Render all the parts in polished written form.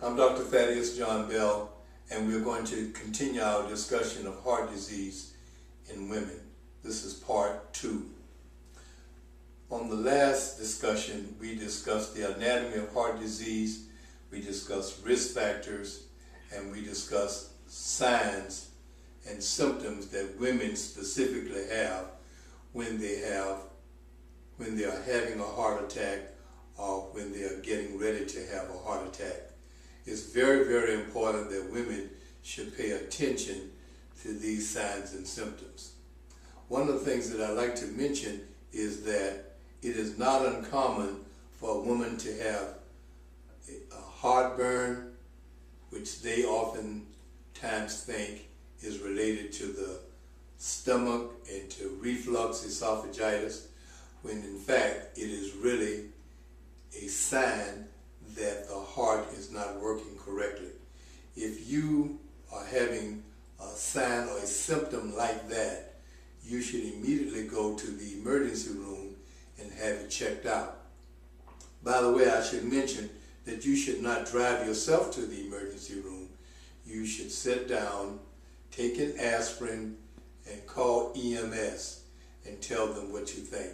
I'm Dr. Thaddeus John Bell, and we're going to continue our discussion of heart disease in women. This is part 2. On the last discussion, we discussed the anatomy of heart disease, we discussed risk factors, and we discussed signs and symptoms that women specifically have when they are having a heart attack or when they are getting ready to have a heart attack. It's very, very important that women should pay attention to these signs and symptoms. One of the things that I like to mention is that it is not uncommon for a woman to have a heartburn, which they oftentimes think is related to the stomach and to reflux esophagitis, when in fact it is really a sign that the heart is not working correctly. If you are having a sign or a symptom like that, you should immediately go to the emergency room and have it checked out. By the way, I should mention that you should not drive yourself to the emergency room. You should sit down, take an aspirin, and call EMS and tell them what you think.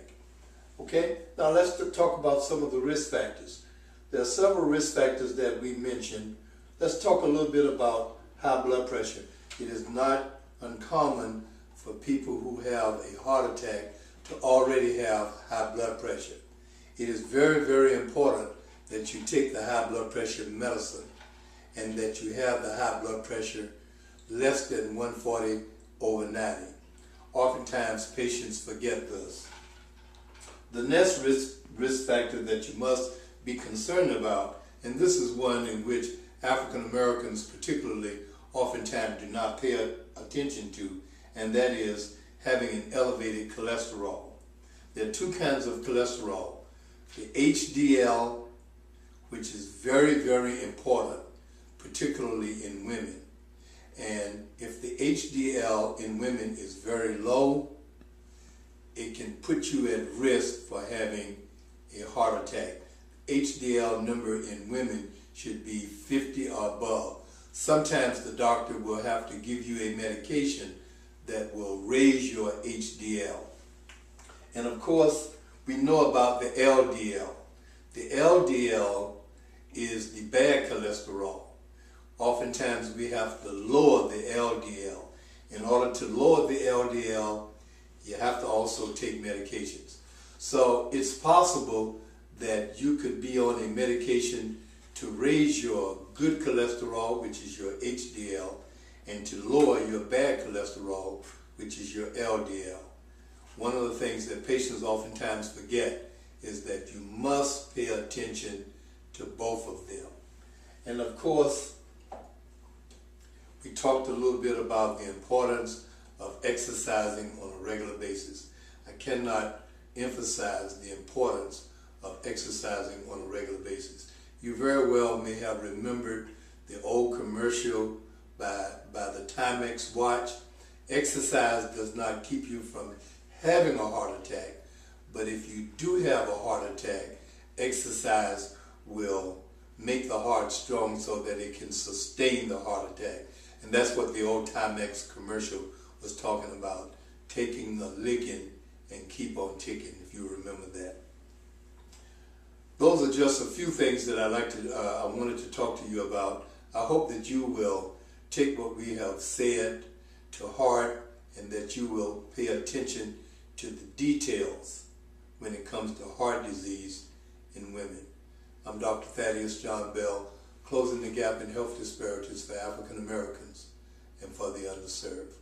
Okay, now let's talk about some of the risk factors. There are several risk factors that we mentioned. Let's talk a little bit about high blood pressure. It is not uncommon for people who have a heart attack to already have high blood pressure. It is very, very important that you take the high blood pressure medicine and that you have the high blood pressure less than 140/90. Oftentimes patients forget this. The next risk factor that you must be concerned about, and this is one in which African Americans particularly oftentimes do not pay attention to, and that is having an elevated cholesterol. There are two kinds of cholesterol. The HDL, which is very, very important, particularly in women. And if the HDL in women is very low, it can put you at risk for having a heart attack. HDL number in women should be 50 or above. Sometimes the doctor will have to give you a medication that will raise your HDL. And of course, we know about the LDL. The LDL is the bad cholesterol. Oftentimes we have to lower the LDL. In order to lower the LDL, you have to also take medications. So it's possible that you could be on a medication to raise your good cholesterol, which is your HDL, and to lower your bad cholesterol, which is your LDL. One of the things that patients oftentimes forget is that you must pay attention to both of them. And of course, we talked a little bit about the importance of exercising on a regular basis. I cannot emphasize the importance of exercising on a regular basis. You very well may have remembered the old commercial by the Timex watch. Exercise does not keep you from having a heart attack, but if you do have a heart attack, exercise will make the heart strong so that it can sustain the heart attack. And that's what the old Timex commercial was talking about, taking the licking and keep on ticking, if you remember that. Those are just a few things that I wanted to talk to you about. I hope that you will take what we have said to heart and that you will pay attention to the details when it comes to heart disease in women. I'm Dr. Thaddeus John Bell, closing the gap in health disparities for African Americans and for the underserved.